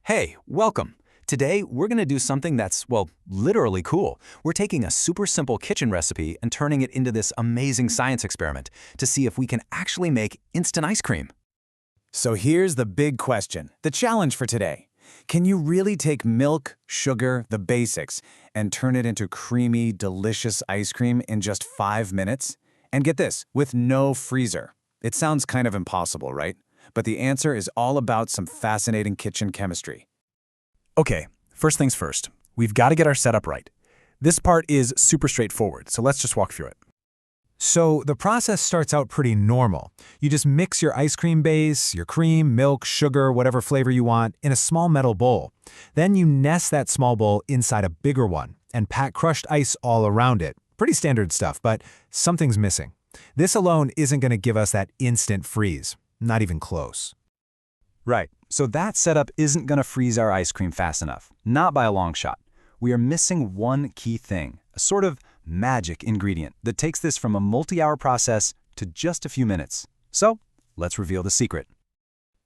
Hey, welcome. Today, we're going to do something that's, well, literally cool. We're taking a super simple kitchen recipe and turning it into this amazing science experiment to see if we can actually make instant ice cream. So here's the big question, the challenge for today. Can you really take milk, sugar, the basics, and turn it into creamy, delicious ice cream in just 5 minutes? And get this, with no freezer. It sounds kind of impossible, right? But the answer is all about some fascinating kitchen chemistry. Okay, first things first. We've got to get our setup right. This part is super straightforward, so let's just walk through it. So the process starts out pretty normal. You just mix your ice cream base, your cream, milk, sugar, whatever flavor you want, in a small metal bowl. Then you nest that small bowl inside a bigger one and pack crushed ice all around it. Pretty standard stuff, but something's missing. This alone isn't going to give us that instant freeze. Not even close. Right, so that setup isn't going to freeze our ice cream fast enough. Not by a long shot. We are missing one key thing, a sort of magic ingredient that takes this from a multi-hour process to just a few minutes. So, let's reveal the secret.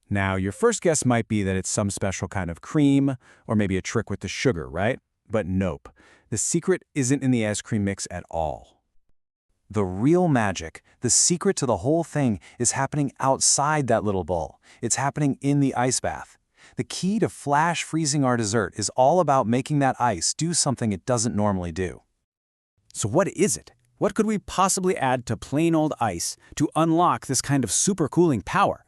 Now, your first guess might be that it's some special kind of cream, or maybe a trick with the sugar, right? But nope. The secret isn't in the ice cream mix at all. The real magic, the secret to the whole thing, is happening outside that little bowl. It's happening in the ice bath. The key to flash freezing our dessert is all about making that ice do something it doesn't normally do. So what is it? What could we possibly add to plain old ice to unlock this kind of super cooling power?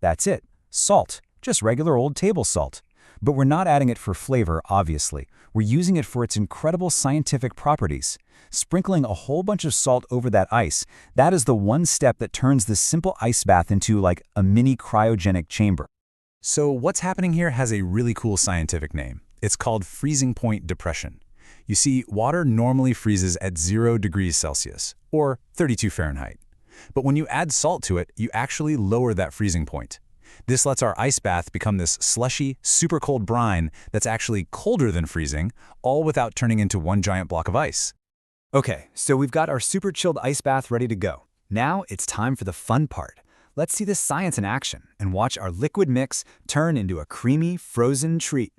That's it, salt, just regular old table salt. But we're not adding it for flavor, obviously. We're using it for its incredible scientific properties. Sprinkling a whole bunch of salt over that ice, that is the one step that turns this simple ice bath into like a mini cryogenic chamber. So what's happening here has a really cool scientific name. It's called freezing point depression. You see, water normally freezes at 0 degrees Celsius, or 32 Fahrenheit. But when you add salt to it, you actually lower that freezing point. This lets our ice bath become this slushy, super cold brine that's actually colder than freezing, all without turning into one giant block of ice. Okay, so we've got our super chilled ice bath ready to go. Now it's time for the fun part. Let's see this science in action and watch our liquid mix turn into a creamy, frozen treat.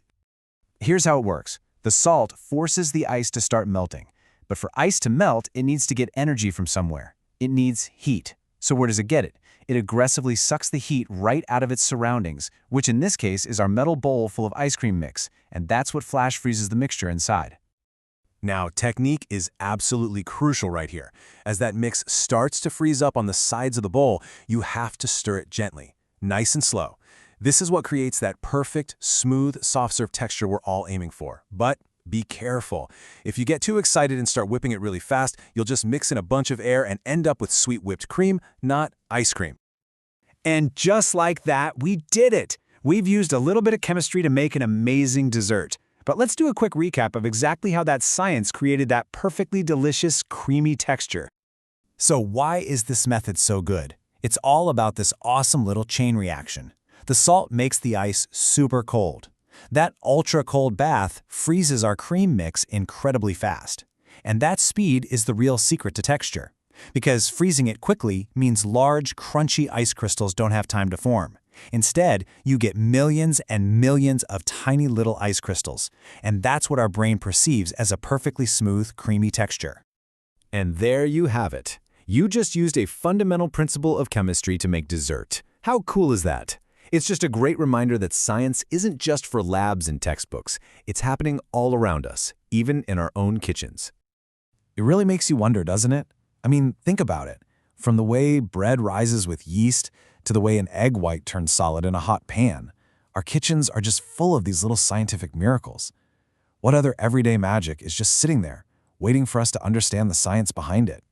Here's how it works. The salt forces the ice to start melting. But for ice to melt, it needs to get energy from somewhere. It needs heat. So where does it get it? It aggressively sucks the heat right out of its surroundings, which in this case is our metal bowl full of ice cream mix, and that's what flash freezes the mixture inside. Now, technique is absolutely crucial right here. As that mix starts to freeze up on the sides of the bowl, you have to stir it gently, nice and slow. This is what creates that perfect, smooth, soft-serve texture we're all aiming for. But be careful. If you get too excited and start whipping it really fast, you'll just mix in a bunch of air and end up with sweet whipped cream, not ice cream. And just like that, we did it! We've used a little bit of chemistry to make an amazing dessert. But let's do a quick recap of exactly how that science created that perfectly delicious, creamy texture. So why is this method so good? It's all about this awesome little chain reaction. The salt makes the ice super cold. That ultra-cold bath freezes our cream mix incredibly fast. And that speed is the real secret to texture. Because freezing it quickly means large, crunchy ice crystals don't have time to form. Instead, you get millions and millions of tiny little ice crystals. And that's what our brain perceives as a perfectly smooth, creamy texture. And there you have it. You just used a fundamental principle of chemistry to make dessert. How cool is that? It's just a great reminder that science isn't just for labs and textbooks. It's happening all around us, even in our own kitchens. It really makes you wonder, doesn't it? I mean, think about it. From the way bread rises with yeast to the way an egg white turns solid in a hot pan, our kitchens are just full of these little scientific miracles. What other everyday magic is just sitting there, waiting for us to understand the science behind it?